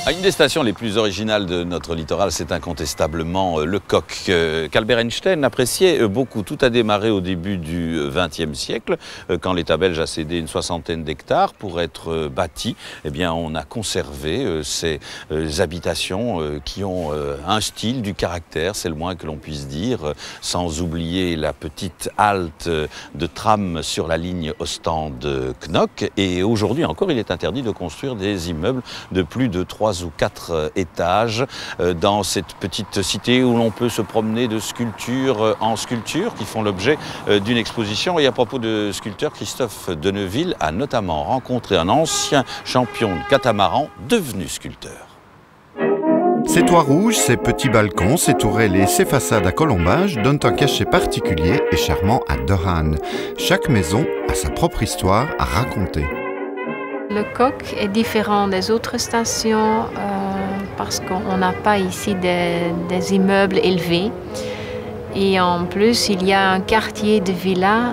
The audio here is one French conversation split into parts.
Une des stations les plus originales de notre littoral, c'est incontestablement le Coq, qu'Albert Einstein appréciait beaucoup. Tout a démarré au début du XXe siècle, quand l'État belge a cédé une soixantaine d'hectares pour être bâti. Eh bien, on a conservé ces habitations qui ont un style, du caractère, c'est le moins que l'on puisse dire, sans oublier la petite halte de tram sur la ligne Ostende-Knock. Et aujourd'hui encore, il est interdit de construire des immeubles de plus de 3 ou 4 étages dans cette petite cité où l'on peut se promener de sculpture en sculpture qui font l'objet d'une exposition. Et à propos de sculpteurs, Christophe Deneville a notamment rencontré un ancien champion de catamaran devenu sculpteur. Ces toits rouges, ces petits balcons, ces tourelles et ces façades à colombage donnent un cachet particulier et charmant à Doran. Chaque maison a sa propre histoire à raconter. Le Coq est différent des autres stations parce qu'on n'a pas ici des immeubles élevés. Et en plus, il y a un quartier de villas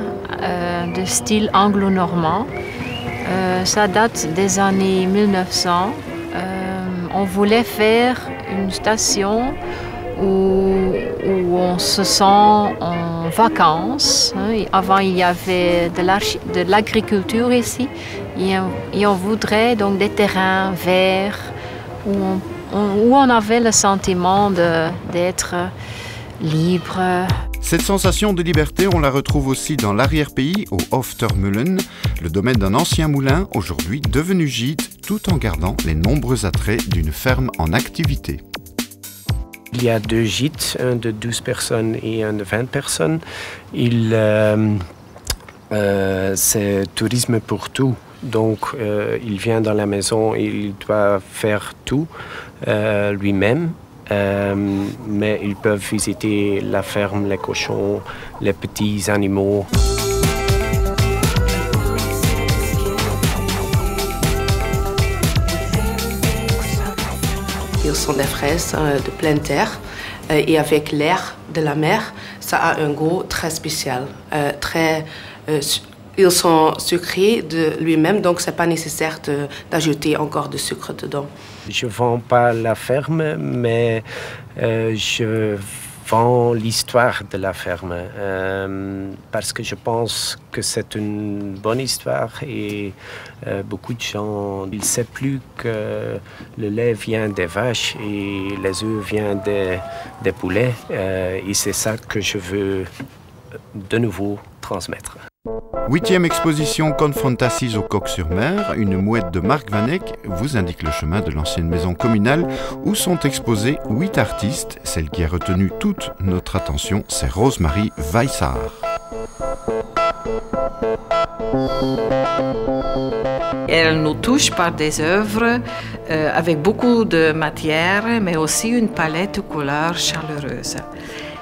de style anglo-normand. Ça date des années 1900. On voulait faire une station où on se sent en vacances. Avant, il y avait de l'agriculture ici. Et on voudrait donc des terrains verts où on avait le sentiment d'être libre. Cette sensation de liberté, on la retrouve aussi dans l'arrière-pays, au Hoftermühlen, le domaine d'un ancien moulin, aujourd'hui devenu gîte, tout en gardant les nombreux attraits d'une ferme en activité. Il y a 2 gîtes, un de 12 personnes et un de 20 personnes. C'est tourisme pour tout. Donc, il vient dans la maison et il doit faire tout lui-même. Mais ils peuvent visiter la ferme, les cochons, les petits animaux. Ils sont des fraises de pleine terre et avec l'air de la mer, ça a un goût très spécial, ils sont sucrés de lui-même, donc ce n'est pas nécessaire d'ajouter encore de sucre dedans. Je ne vends pas la ferme, mais je vends l'histoire de la ferme. Parce que je pense que c'est une bonne histoire et beaucoup de gens ne savent plus que le lait vient des vaches et les œufs viennent des poulets. Et c'est ça que je veux de nouveau transmettre. 8e exposition Confrontaties au Coq-sur-Mer, une mouette de Marc Vanek vous indique le chemin de l'ancienne maison communale où sont exposés 8 artistes. Celle qui a retenu toute notre attention, c'est Rosemarie Weissard. Elle nous touche par des œuvres avec beaucoup de matière, mais aussi une palette de couleurs chaleureuses.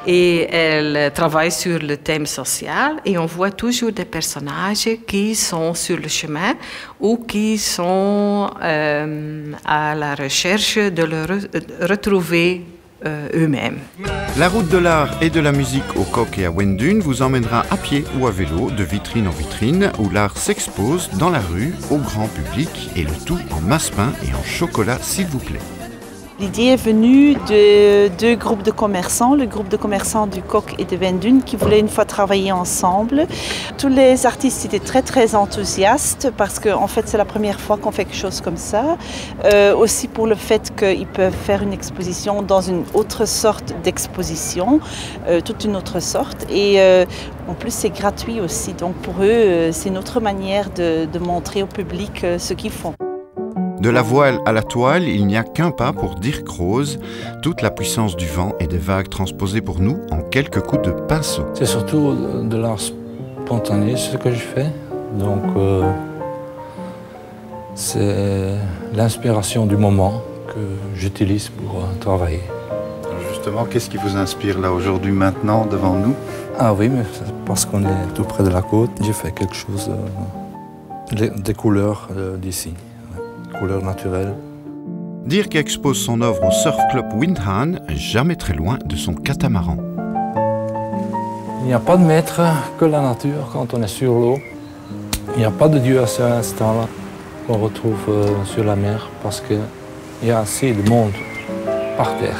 Et elle travaille sur le thème social et on voit toujours des personnages qui sont sur le chemin ou qui sont à la recherche de le retrouver eux-mêmes. La route de l'art et de la musique au Coq et à Wendune vous emmènera à pied ou à vélo de vitrine en vitrine où l'art s'expose dans la rue au grand public et le tout en masse-pain et en chocolat s'il vous plaît. L'idée est venue de 2 groupes de commerçants, le groupe de commerçants du Coq et de Wendune qui voulaient une fois travailler ensemble. Tous les artistes étaient très enthousiastes parce qu'en fait c'est la première fois qu'on fait quelque chose comme ça. Aussi pour le fait qu'ils peuvent faire une exposition dans une autre sorte d'exposition, toute une autre sorte. Et en plus c'est gratuit aussi, donc pour eux c'est une autre manière de montrer au public ce qu'ils font. De la voile à la toile, il n'y a qu'un pas pour Dirk Rose, toute la puissance du vent et des vagues transposées pour nous en quelques coups de pinceau. C'est surtout de l'art spontané, ce que je fais. Donc, c'est l'inspiration du moment que j'utilise pour travailler. Alors justement, qu'est-ce qui vous inspire là aujourd'hui, maintenant, devant nous? Ah oui, mais parce qu'on est tout près de la côte, j'ai fait quelque chose des couleurs d'ici. Couleurs naturelles. Dirk expose son œuvre au Surf Club Windham, jamais très loin de son catamaran. Il n'y a pas de maître que la nature quand on est sur l'eau. Il n'y a pas de Dieu à cet instant-là qu'on retrouve sur la mer parce que Il y a assez de monde par terre.